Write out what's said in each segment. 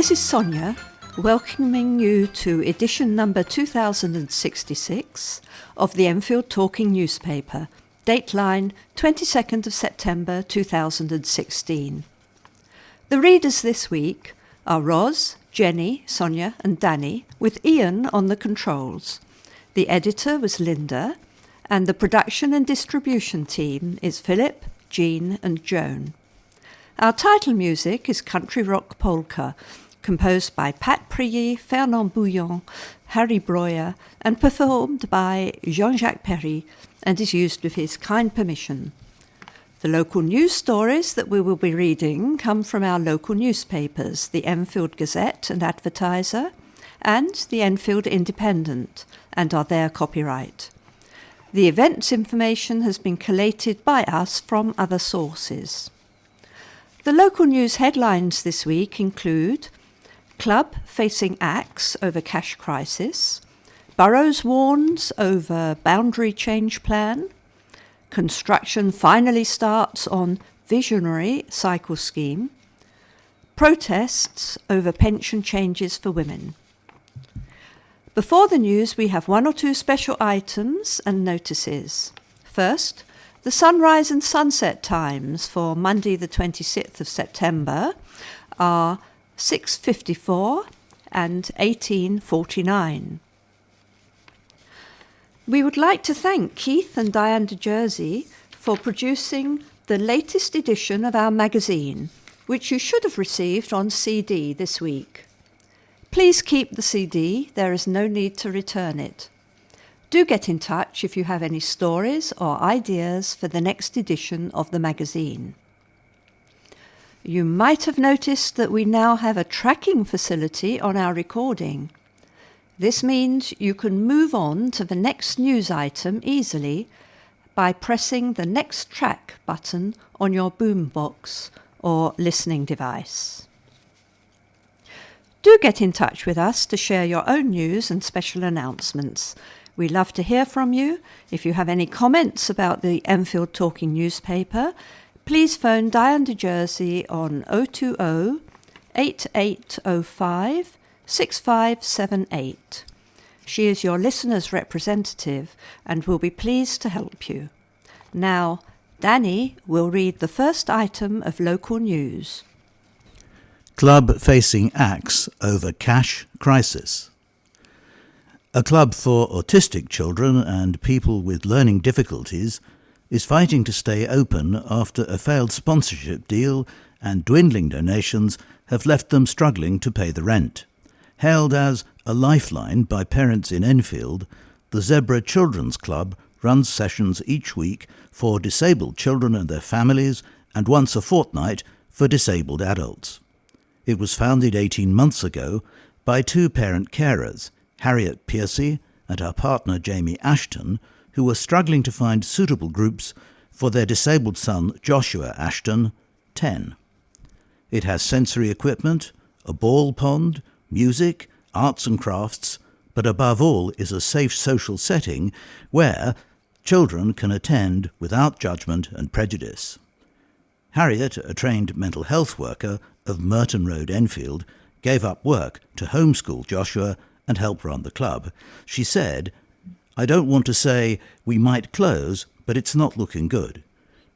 This is Sonia, welcoming you to edition number 2066 of the Enfield Talking Newspaper, Dateline 22nd of September 2016. The readers this week are Ros, Jenny, Sonia and Danny, with Ian on the controls. The editor was Lynda, and the production and distribution team is Phillip, Jeanne and Joan. Our title music is Country Rock Polka, composed by Pat Prier, Fernand Bouillon, Harry Breuer, and performed by Jean-Jacques Perry, and is used with his kind permission. The local news stories that we will be reading come from our local newspapers, the Enfield Gazette and Advertiser, and the Enfield Independent, and are their copyright. The events information has been collated by us from other sources. The local news headlines this week include Club facing axe over cash crisis, Burrows warns over boundary change plan, construction finally starts on visionary cycle scheme, protests over pension changes for women. Before the news, we have one or two special items and notices. First, the sunrise and sunset times for Monday the 26th of September are 6:54 and 18:49. We would like to thank Keith and Diane de Jersey for producing the latest edition of our magazine, which you should have received on CD this week. Please keep the CD, there is no need to return it. Do get in touch if you have any stories or ideas for the next edition of the magazine. You might have noticed that we now have a tracking facility on our recording. This means you can move on to the next news item easily by pressing the Next Track button on your boombox or listening device. Do get in touch with us to share your own news and special announcements. We love to hear from you. If you have any comments about the Enfield Talking newspaper, please phone Diane de Jersey on 020 8805 6578. She is your listener's representative and will be pleased to help you. Now, Danny will read the first item of local news. Club facing axe over cash crisis. A club for autistic children and people with learning difficulties is fighting to stay open after a failed sponsorship deal and dwindling donations have left them struggling to pay the rent. Hailed as a lifeline by parents in Enfield, the Zebra Children's Club runs sessions each week for disabled children and their families and once a fortnight for disabled adults. It was founded 18 months ago by two parent carers, Harriet Piercy and her partner Jamie Ashton, who were struggling to find suitable groups for their disabled son Joshua Ashton, 10. It has sensory equipment, a ball pond, music, arts and crafts, but above all is a safe social setting where children can attend without judgment and prejudice. Harriet, a trained mental health worker of Merton Road, Enfield, gave up work to homeschool Joshua and help run the club. She said, "I don't want to say we might close, but it's not looking good.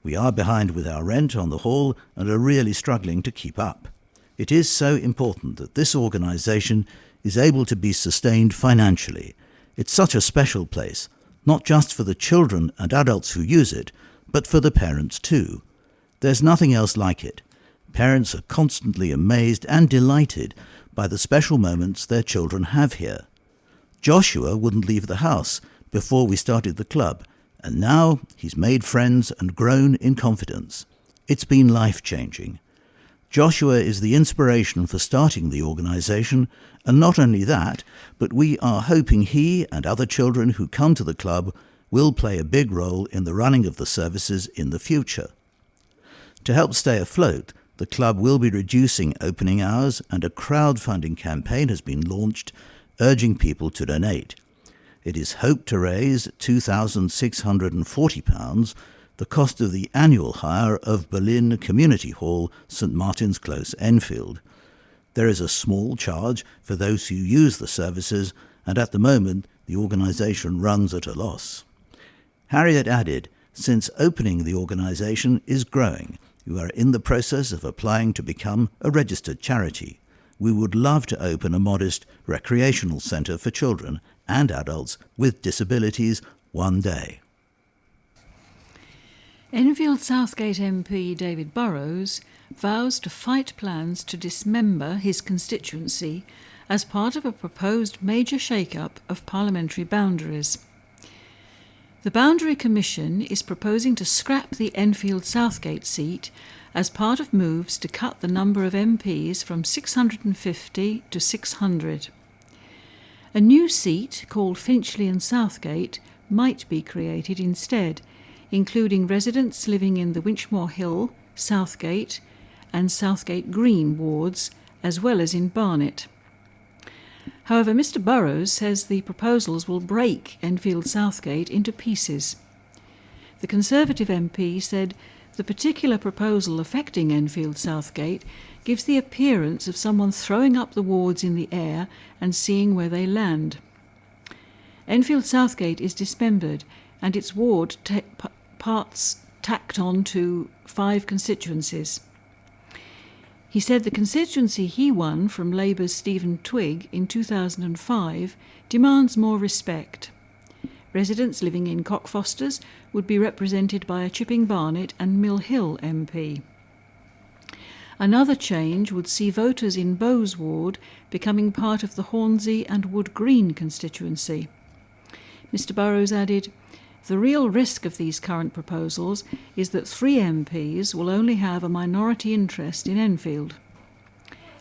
We are behind with our rent on the hall and are really struggling to keep up. It is so important that this organisation is able to be sustained financially. It's such a special place, not just for the children and adults who use it, but for the parents too. There's nothing else like it. Parents are constantly amazed and delighted by the special moments their children have here. Joshua wouldn't leave the house before we started the club, and now he's made friends and grown in confidence. It's been life-changing. Joshua is the inspiration for starting the organisation, and not only that, but we are hoping he and other children who come to the club will play a big role in the running of the services in the future. To help stay afloat, the club will be reducing opening hours and a crowdfunding campaign has been launched urging people to donate. It is hoped to raise £2,640, the cost of the annual hire of Berlin Community Hall, St Martin's Close, Enfield. There is a small charge for those who use the services, and at the moment the organisation runs at a loss. Harriet added, since opening the organisation is growing, we are in the process of applying to become a registered charity. We would love to open a modest recreational centre for children and adults with disabilities one day. Enfield Southgate MP David Burrows vows to fight plans to dismember his constituency as part of a proposed major shake-up of parliamentary boundaries. The Boundary Commission is proposing to scrap the Enfield Southgate seat as part of moves to cut the number of MPs from 650 to 600. A new seat called Finchley and Southgate might be created instead, including residents living in the Winchmore Hill, Southgate and Southgate Green wards, as well as in Barnet. However, Mr Burrows says the proposals will break Enfield Southgate into pieces. The Conservative MP said the particular proposal affecting Enfield Southgate gives the appearance of someone throwing up the wards in the air and seeing where they land. Enfield Southgate is dismembered and its ward parts tacked on to 5 constituencies. He said the constituency he won from Labour's Stephen Twigg in 2005 demands more respect. Residents living in Cockfosters would be represented by a Chipping Barnet and Mill Hill MP. Another change would see voters in Bowes Ward becoming part of the Hornsey and Wood Green constituency. Mr Burrows added, the real risk of these current proposals is that 3 MPs will only have a minority interest in Enfield.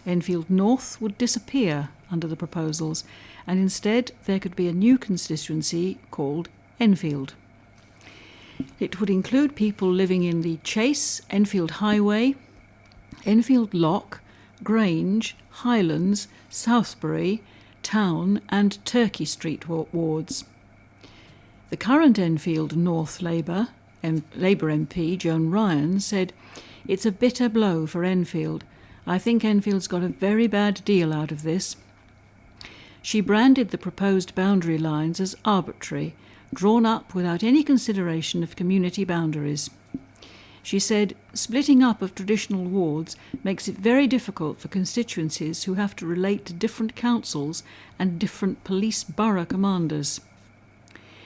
Enfield North would disappear under the proposals, and instead there could be a new constituency called Enfield. It would include people living in the Chase, Enfield Highway, Enfield Lock, Grange, Highlands, Southbury, Town and Turkey Street wards. The current Enfield North Labour MP, Joan Ryan, said, it's a bitter blow for Enfield. I think Enfield's got a very bad deal out of this. She branded the proposed boundary lines as arbitrary, drawn up without any consideration of community boundaries. She said, splitting up of traditional wards makes it very difficult for constituencies who have to relate to different councils and different police borough commanders.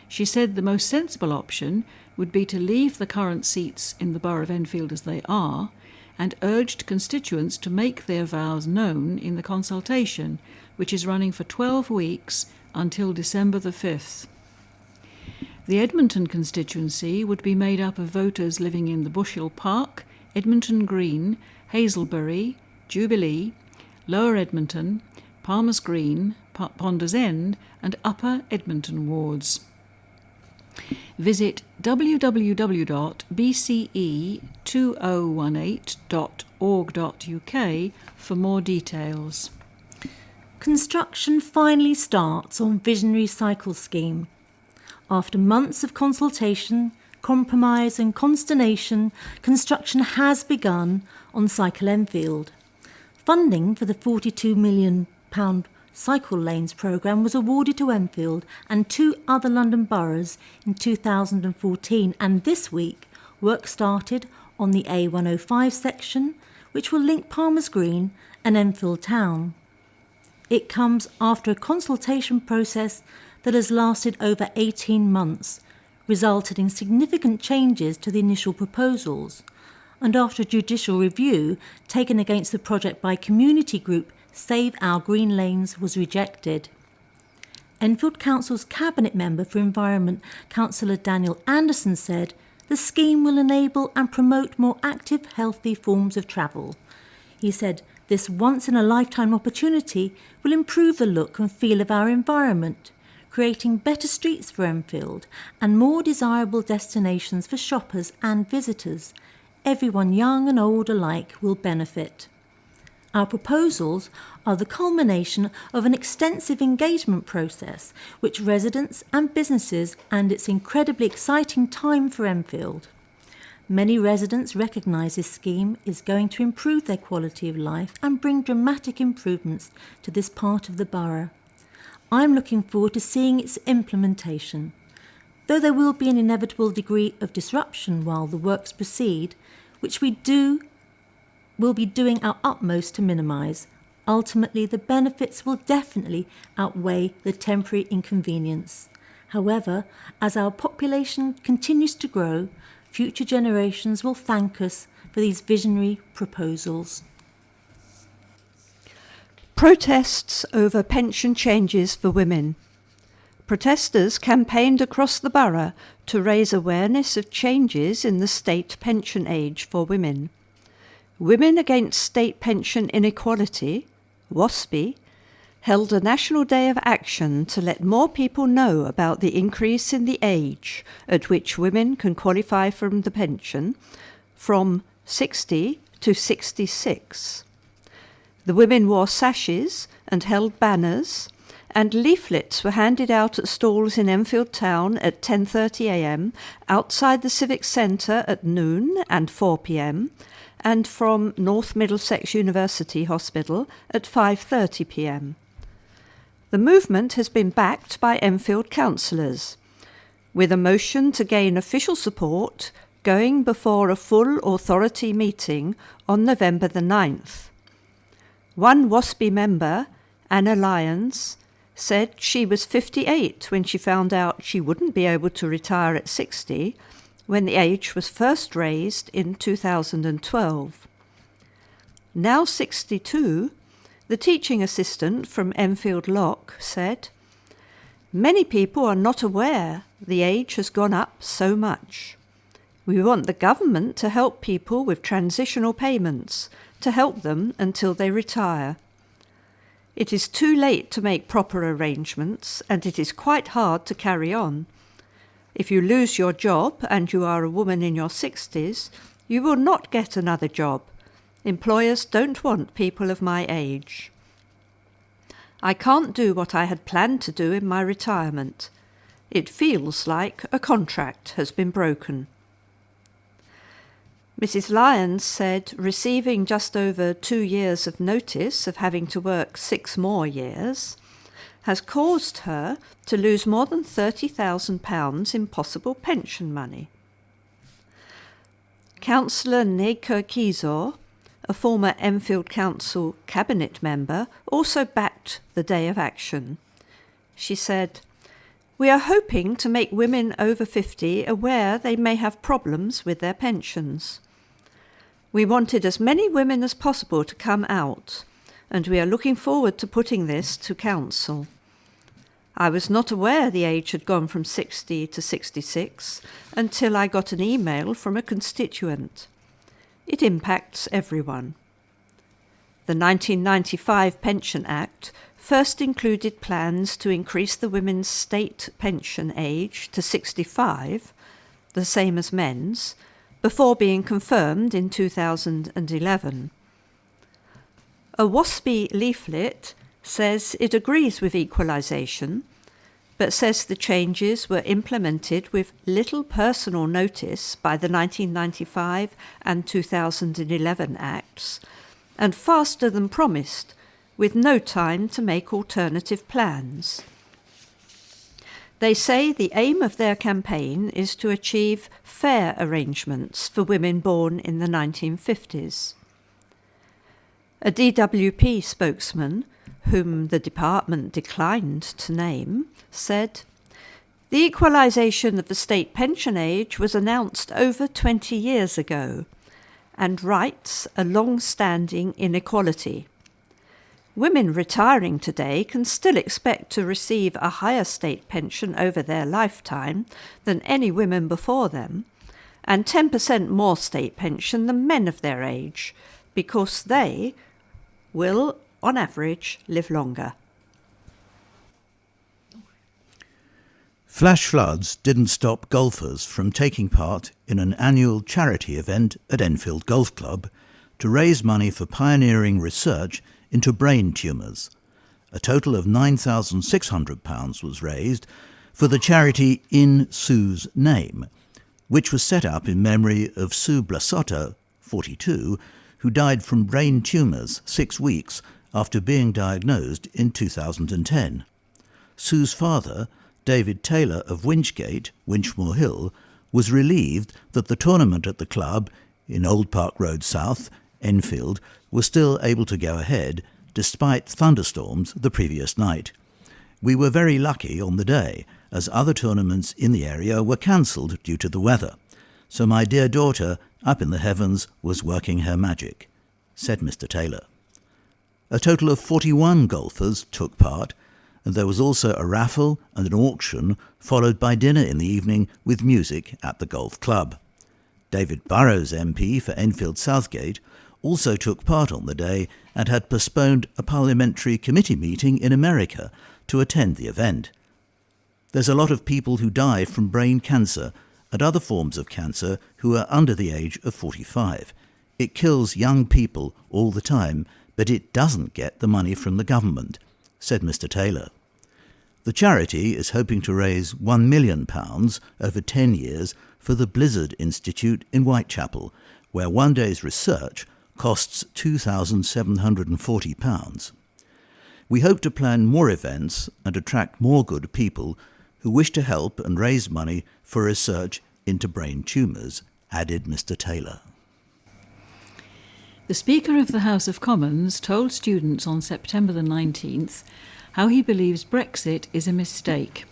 She said the most sensible option would be to leave the current seats in the Borough of Enfield as they are, and urged constituents to make their vows known in the consultation, which is running for 12 weeks until December the 5th. The Edmonton constituency would be made up of voters living in the Bush Hill Park, Edmonton Green, Hazelbury, Jubilee, Lower Edmonton, Palmer's Green, Ponders End and Upper Edmonton wards. Visit www.bce2018.org.uk for more details. Construction finally starts on Visionary Cycle Scheme. After months of consultation, compromise and consternation, construction has begun on Cycle Enfield. Funding for the £42 million Cycle Lanes programme was awarded to Enfield and 2 other London boroughs in 2014, and this week work started on the A105 section, which will link Palmer's Green and Enfield Town. It comes after a consultation process that has lasted over 18 months, resulted in significant changes to the initial proposals, and after a judicial review taken against the project by community group Save Our Green Lanes was rejected. Enfield Council's Cabinet Member for Environment, Councillor Daniel Anderson, said the scheme will enable and promote more active, healthy forms of travel. He said this once-in-a-lifetime opportunity will improve the look and feel of our environment, creating better streets for Enfield and more desirable destinations for shoppers and visitors. Everyone, young and old alike, will benefit. Our proposals are the culmination of an extensive engagement process which residents and businesses, and it's incredibly exciting time for Enfield. Many residents recognise this scheme is going to improve their quality of life and bring dramatic improvements to this part of the borough. I'm looking forward to seeing its implementation. Though there will be an inevitable degree of disruption while the works proceed, which will be doing our utmost to minimise, ultimately the benefits will definitely outweigh the temporary inconvenience. However, as our population continues to grow, future generations will thank us for these visionary proposals. Protests over pension changes for women. Protesters campaigned across the borough to raise awareness of changes in the state pension age for women. Women Against State Pension Inequality, WASPI, held a national day of action to let more people know about the increase in the age at which women can qualify for the pension from 60 to 66. The women wore sashes and held banners, and leaflets were handed out at stalls in Enfield town at 10:30 a.m, outside the Civic Centre at noon and 4 p.m, and from North Middlesex University Hospital at 5:30 p.m. The movement has been backed by Enfield councillors, with a motion to gain official support going before a full authority meeting on November the 9th. One WASPI member, Anna Lyons, said she was 58 when she found out she wouldn't be able to retire at 60 when the age was first raised in 2012. Now 62, the teaching assistant from Enfield Lock said, "Many people are not aware the age has gone up so much. We want the government to help people with transitional payments, to help them until they retire. It is too late to make proper arrangements, and it is quite hard to carry on. If you lose your job and you are a woman in your 60s, you will not get another job. Employers don't want people of my age. I can't do what I had planned to do in my retirement. It feels like a contract has been broken." Mrs. Lyons said receiving just over 2 years of notice of having to work 6 more years has caused her to lose more than £30,000 in possible pension money. Councillor Nneka Kizo, a former Enfield Council cabinet member, also backed the day of action. She said, "We are hoping to make women over 50 aware they may have problems with their pensions. We wanted as many women as possible to come out, and we are looking forward to putting this to council. I was not aware the age had gone from 60 to 66 until I got an email from a constituent. It impacts everyone." The 1995 Pension Act first included plans to increase the women's state pension age to 65, the same as men's, before being confirmed in 2011. A WASPI leaflet says it agrees with equalisation, but says the changes were implemented with little personal notice by the 1995 and 2011 Acts, and faster than promised, with no time to make alternative plans. They say the aim of their campaign is to achieve fair arrangements for women born in the 1950s. A DWP spokesman, whom the department declined to name, said, "The equalisation of the state pension age was announced over 20 years ago and rights a long-standing inequality. Women retiring today can still expect to receive a higher state pension over their lifetime than any women before them, and 10% more state pension than men of their age, because they will, on average, live longer." Flash floods didn't stop golfers from taking part in an annual charity event at Enfield Golf Club to raise money for pioneering research into brain tumours. A total of £9,600 was raised for the charity In Sue's Name, which was set up in memory of Sue Blasotto, 42, who died from brain tumours 6 weeks after being diagnosed in 2010. Sue's father, David Taylor of Winchgate, Winchmore Hill, was relieved that the tournament at the club in Old Park Road South, Enfield, was still able to go ahead despite thunderstorms the previous night. We were very lucky on the day, as other tournaments in the area were cancelled due to the weather. So my dear daughter, up in the heavens, was working her magic, said Mr. Taylor. A total of 41 golfers took part, and there was also a raffle and an auction, followed by dinner in the evening with music at the golf club. David Burrows, MP for Enfield Southgate, also took part on the day and had postponed a parliamentary committee meeting in America to attend the event. There's a lot of people who die from brain cancer and other forms of cancer who are under the age of 45. It kills young people all the time, but it doesn't get the money from the government, said Mr. Taylor. The charity is hoping to raise £1 million over 10 years for the Blizzard Institute in Whitechapel, where one day's research costs £2,740. We hope to plan more events and attract more good people who wish to help and raise money for research into brain tumours, added Mr. Taylor. The Speaker of the House of Commons told students on September the 19th how he believes Brexit is a mistake.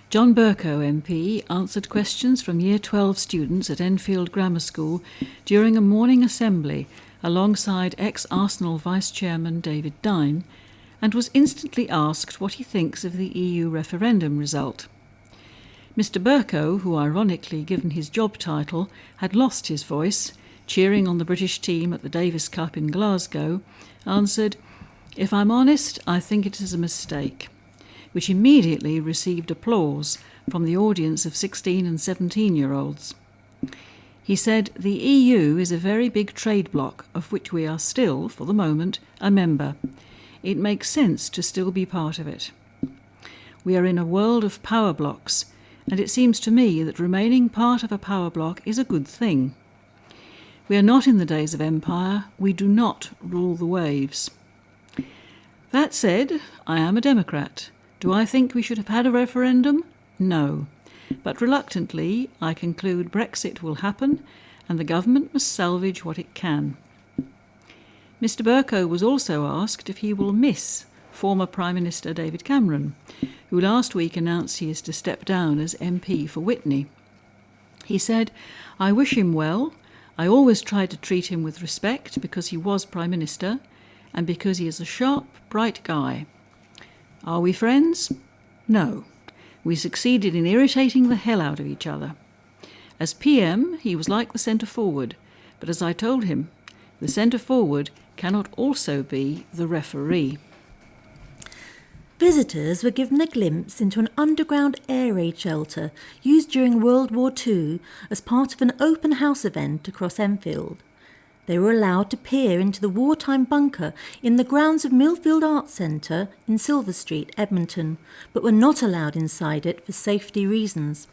John Bercow MP answered questions from Year 12 students at Enfield Grammar School during a morning assembly alongside ex-Arsenal Vice-Chairman David Dine, and was instantly asked what he thinks of the EU referendum result. Mr. Bercow, who ironically, given his job title, had lost his voice, cheering on the British team at the Davis Cup in Glasgow, answered, "If I'm honest, I think it is a mistake," which immediately received applause from the audience of 16 and 17-year-olds. He said, "The EU is a very big trade bloc, of which we are still, for the moment, a member. It makes sense to still be part of it. We are in a world of power blocks, and it seems to me that remaining part of a power bloc is a good thing. We are not in the days of empire. We do not rule the waves. That said, I am a Democrat. Do I think we should have had a referendum? No. But reluctantly, I conclude Brexit will happen and the government must salvage what it can." Mr. Bercow was also asked if he will miss former Prime Minister David Cameron, who last week announced he is to step down as MP for Witney. He said, "I wish him well. I always tried to treat him with respect because he was Prime Minister and because he is a sharp, bright guy. Are we friends? No. We succeeded in irritating the hell out of each other. As PM, he was like the centre-forward, but as I told him, the centre-forward cannot also be the referee." Visitors were given a glimpse into an underground air raid shelter used during World War II as part of an open house event across Enfield. They were allowed to peer into the wartime bunker in the grounds of Millfield Arts Centre in Silver Street, Edmonton, but were not allowed inside it for safety reasons.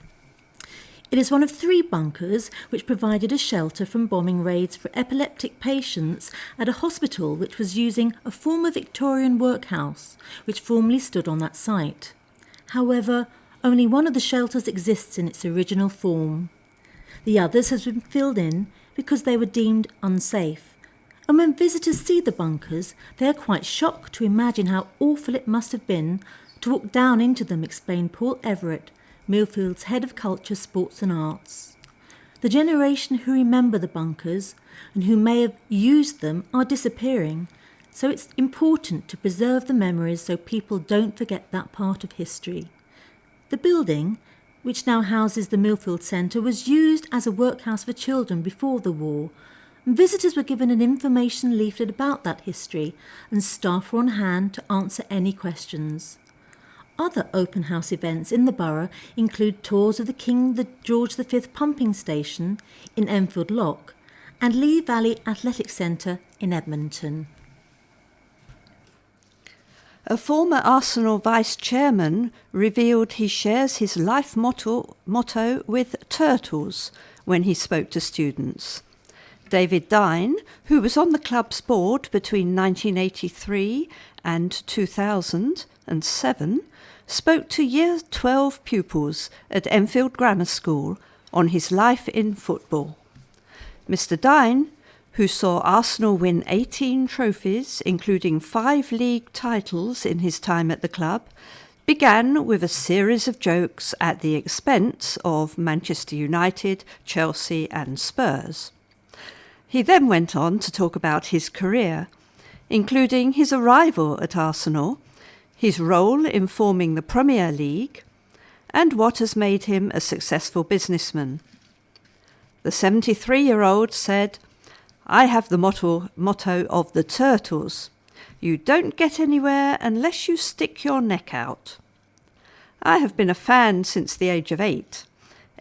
It is one of 3 bunkers which provided a shelter from bombing raids for epileptic patients at a hospital which was using a former Victorian workhouse which formerly stood on that site. However, only one of the shelters exists in its original form. The others have been filled in because they were deemed unsafe. And when visitors see the bunkers, they are quite shocked to imagine how awful it must have been to walk down into them, explained Paul Everett, Millfield's Head of Culture, Sports and Arts. The generation who remember the bunkers and who may have used them are disappearing, so it's important to preserve the memories so people don't forget that part of history. The building, which now houses the Millfield Centre, was used as a workhouse for children before the war, and visitors were given an information leaflet about that history, and staff were on hand to answer any questions. Other open house events in the borough include tours of the King George V pumping station in Enfield Lock and Lee Valley Athletic Centre in Edmonton. A former Arsenal vice-chairman revealed he shares his life motto with turtles when he spoke to students. David Dine, who was on the club's board between 1983 and 2007, spoke to Year 12 pupils at Enfield Grammar School on his life in football. Mr. Dine, who saw Arsenal win 18 trophies, including 5 league titles in his time at the club, began with a series of jokes at the expense of Manchester United, Chelsea and Spurs. He then went on to talk about his career, including his arrival at Arsenal, his role in forming the Premier League, and what has made him a successful businessman. The 73-year-old said, "I have the motto of the turtles. You don't get anywhere unless you stick your neck out. I have been a fan since the age of 8.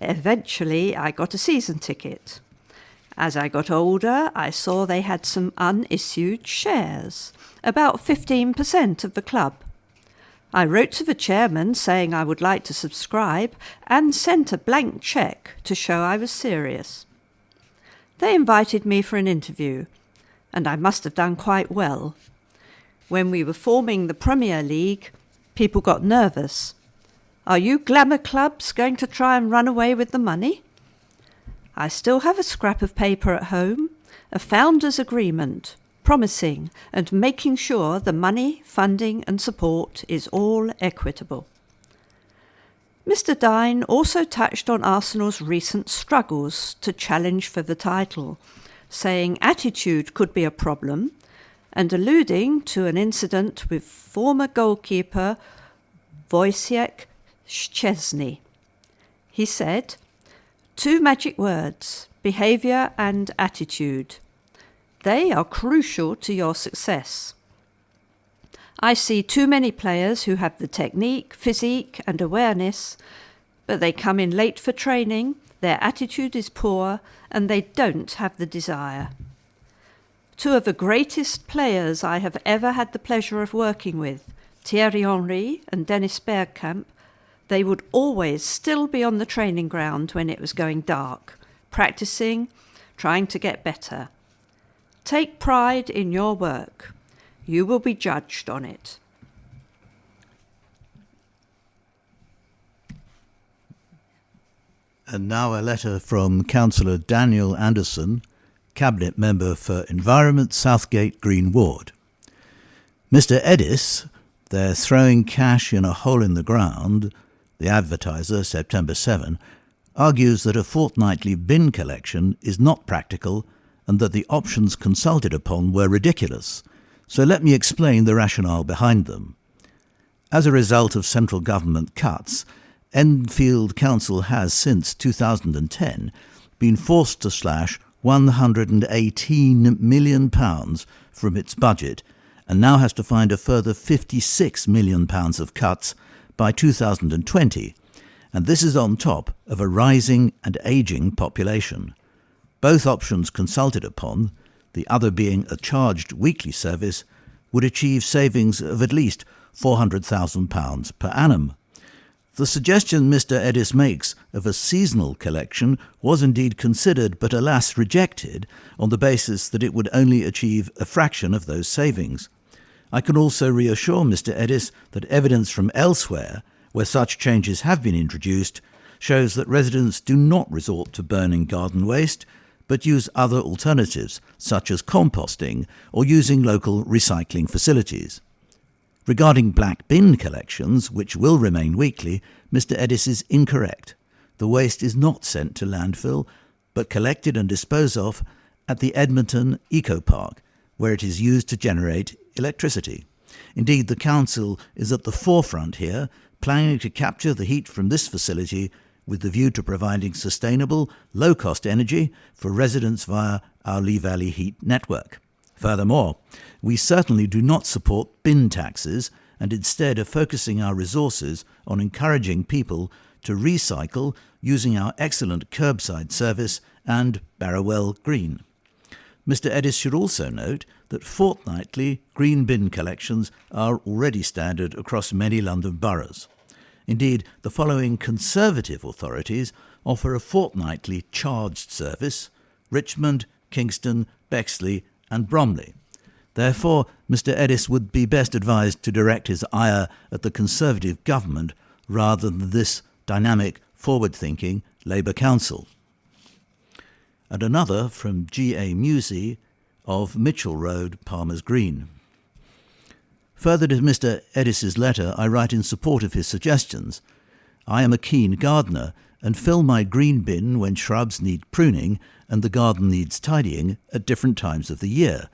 Eventually, I got a season ticket. As I got older, I saw they had some unissued shares, about 15% of the club. I wrote to the chairman saying I would like to subscribe and sent a blank cheque to show I was serious. They invited me for an interview, and I must have done quite well. When we were forming the Premier League, people got nervous. Are you glamour clubs going to try and run away with the money? I still have a scrap of paper at home, a founder's agreement, promising and making sure the money, funding and support is all equitable." Mr. Dine also touched on Arsenal's recent struggles to challenge for the title, saying attitude could be a problem, and alluding to an incident with former goalkeeper Wojciech Szczesny. He said, "Two magic words, behaviour and attitude. They are crucial to your success. I see too many players who have the technique, physique and awareness, but they come in late for training, their attitude is poor, and they don't have the desire. Two of the greatest players I have ever had the pleasure of working with, Thierry Henry and Dennis Bergkamp, they would always still be on the training ground when it was going dark, practicing, trying to get better. Take pride in your work. You will be judged on it." And now a letter from Councillor Daniel Anderson, Cabinet Member for Environment, Southgate Green Ward. Mr. Edis, they're throwing cash in a hole in the ground, the Advertiser, September 7, argues that a fortnightly bin collection is not practical and that the options consulted upon were ridiculous. So let me explain the rationale behind them. As a result of central government cuts, Enfield Council has since 2010 been forced to slash £118 million from its budget and now has to find a further £56 million of cuts by 2020, and this is on top of a rising and ageing population. Both options consulted upon, the other being a charged weekly service, would achieve savings of at least £400,000 per annum. The suggestion Mr. Edis makes of a seasonal collection was indeed considered but alas rejected on the basis that it would only achieve a fraction of those savings. I can also reassure Mr. Edis that evidence from elsewhere, where such changes have been introduced, shows that residents do not resort to burning garden waste, but use other alternatives, such as composting or using local recycling facilities. Regarding black bin collections, which will remain weekly, Mr. Edis is incorrect. The waste is not sent to landfill, but collected and disposed of at the Edmonton Eco Park, where it is used to generate electricity. Indeed, the Council is at the forefront here, planning to capture the heat from this facility with the view to providing sustainable, low-cost energy for residents via our Lee Valley Heat network. Furthermore, we certainly do not support bin taxes and instead are focusing our resources on encouraging people to recycle using our excellent curbside service and Barrowell Green. Mr. Edis should also note that fortnightly green bin collections are already standard across many London boroughs. Indeed, the following Conservative authorities offer a fortnightly charged service: Richmond, Kingston, Bexley and Bromley. Therefore, Mr Eddis would be best advised to direct his ire at the Conservative government rather than this dynamic, forward-thinking Labour Council. And another from G.A. Musey of Mitchell Road, Palmer's Green. Further to Mr Eddis's letter, I write in support of his suggestions. I am a keen gardener and fill my green bin when shrubs need pruning and the garden needs tidying at different times of the year.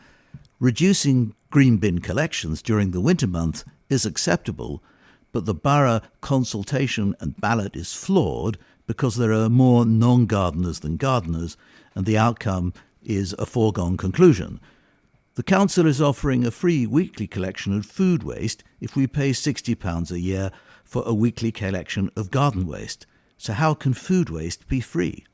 Reducing green bin collections during the winter month is acceptable, but the borough consultation and ballot is flawed because there are more non-gardeners than gardeners, and the outcome is a foregone conclusion. The council is offering a free weekly collection of food waste if we pay £60 a year for a weekly collection of garden waste. So how can food waste be free?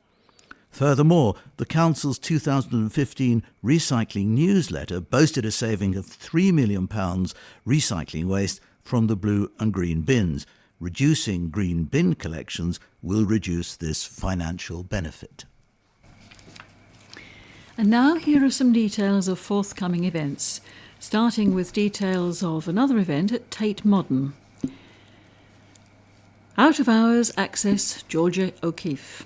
Furthermore, the council's 2015 recycling newsletter boasted a saving of £3 million recycling waste from the blue and green bins. Reducing green bin collections will reduce this financial benefit. And now here are some details of forthcoming events, starting with details of another event at Tate Modern. Out of hours access Georgia O'Keeffe.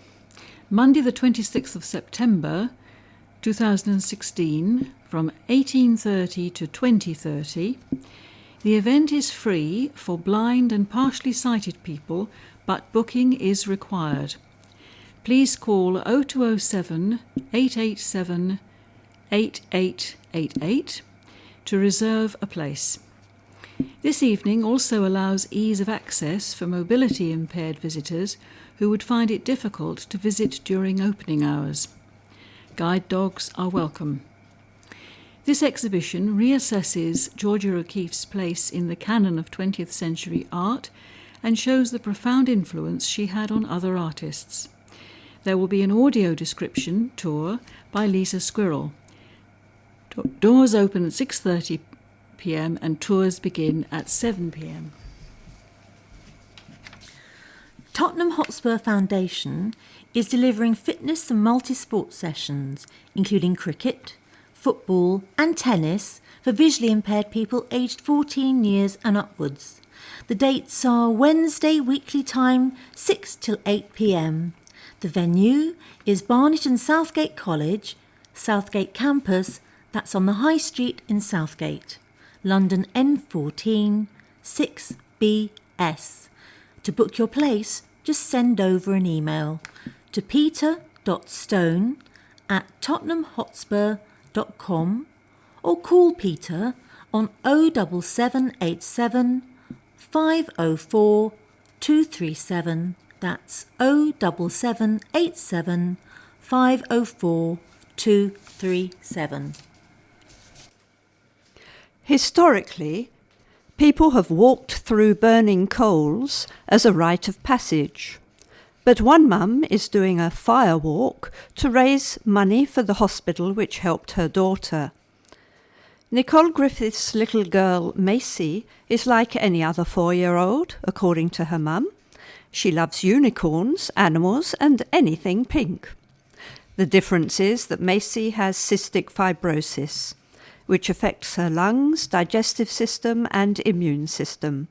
Monday the 26th of September 2016 from 18:30 to 20:30. The event is free for blind and partially sighted people, but booking is required. Please call 0207 887 8888 to reserve a place. This evening also allows ease of access for mobility impaired visitors who would find it difficult to visit during opening hours. Guide dogs are welcome. This exhibition reassesses Georgia O'Keeffe's place in the canon of 20th century art and shows the profound influence she had on other artists. There will be an audio description tour by Lisa Squirrel. Doors open at 6:30 p.m. and tours begin at 7 p.m. Tottenham Hotspur Foundation is delivering fitness and multi-sport sessions, including cricket, football and tennis for visually impaired people aged 14 years and upwards. The dates are Wednesday weekly time 6 till 8 p.m. The venue is Barnet and Southgate College, Southgate Campus, that's on the High Street in Southgate, London N14 6BS. To book your place, just send over an email to peter.stone@tottenhamhotspur.com or call Peter on 07787 504 237. That's 07787 504 237. Historically, people have walked through burning coals as a rite of passage. But one mum is doing a fire walk to raise money for the hospital which helped her daughter. Nicole Griffith's little girl, Macy, is like any other 4-year-old, according to her mum. She loves unicorns, animals, and anything pink. The difference is that Macy has cystic fibrosis, which affects her lungs, digestive system, and immune system.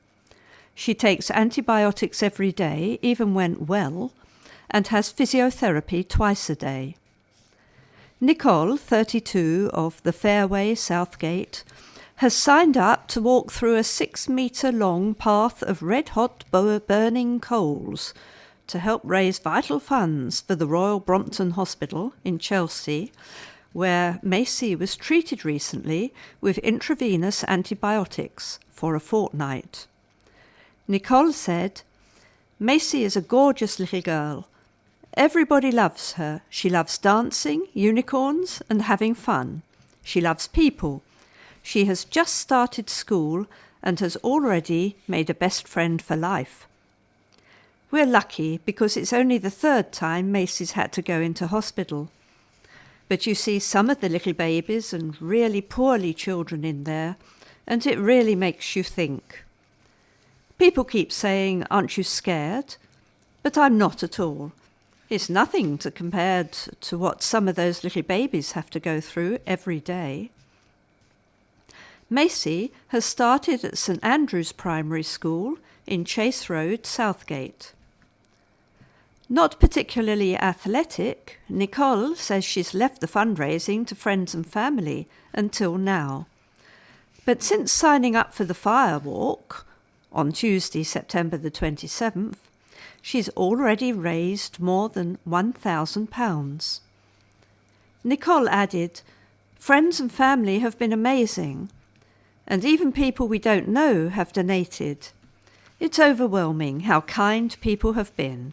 She takes antibiotics every day, even when well, and has physiotherapy twice a day. Nicole, 32, of the Fairway, Southgate, has signed up to walk through a 6-metre-long path of red-hot burning coals to help raise vital funds for the Royal Brompton Hospital in Chelsea, where Macy was treated recently with intravenous antibiotics for a fortnight. Nicole said, "Macy is a gorgeous little girl. Everybody loves her. She loves dancing, unicorns, and having fun. She loves people. She has just started school and has already made a best friend for life. We're lucky because it's only the 3rd time Macy's had to go into hospital. But you see some of the little babies and really poorly children in there, and it really makes you think. People keep saying, "Aren't you scared?" But I'm not at all. It's nothing compared to what some of those little babies have to go through every day. Macy has started at St Andrew's Primary School in Chase Road, Southgate. Not particularly athletic, Nicole says she's left the fundraising to friends and family until now. But since signing up for the fire walk on Tuesday, September the 27th, she's already raised more than £1,000. Nicole added, "Friends and family have been amazing, and even people we don't know have donated. It's overwhelming how kind people have been."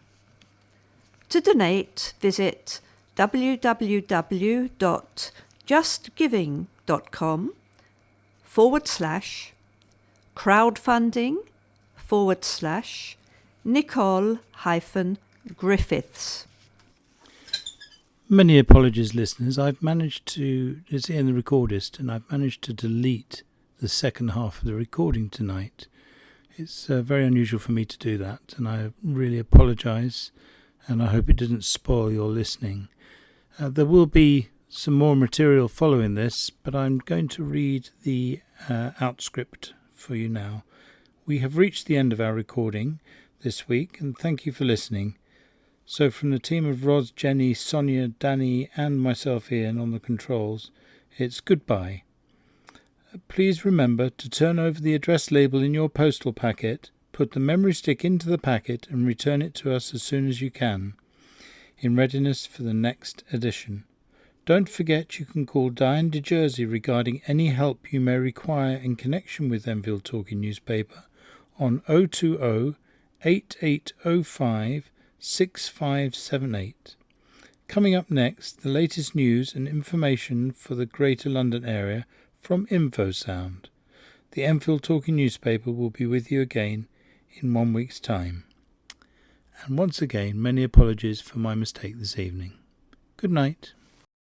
To donate, visit www.justgiving.com/crowdfunding/Nicole-Griffiths. Many apologies, listeners. I've managed to, it's in the Recordist, and I've managed to delete the second half of the recording tonight. It's very unusual for me to do that, and I really apologise, and I hope it didn't spoil your listening. There will be some more material following this, but I'm going to read the outscript for you now. We have reached the end of our recording this week, and thank you for listening. So from the team of Ros, Jenny, Sonia, Danny and myself Ian on the controls, it's goodbye. Please remember to turn over the address label in your postal packet, put the memory stick into the packet and return it to us as soon as you can, in readiness for the next edition. Don't forget you can call Diane de Jersey regarding any help you may require in connection with Enfield Talking Newspaper on 020 8805 6578. Coming up next, the latest news and information for the Greater London area from InfoSound. The Enfield Talking Newspaper will be with you again in 1 week's time. And once again, many apologies for my mistake this evening. Good night.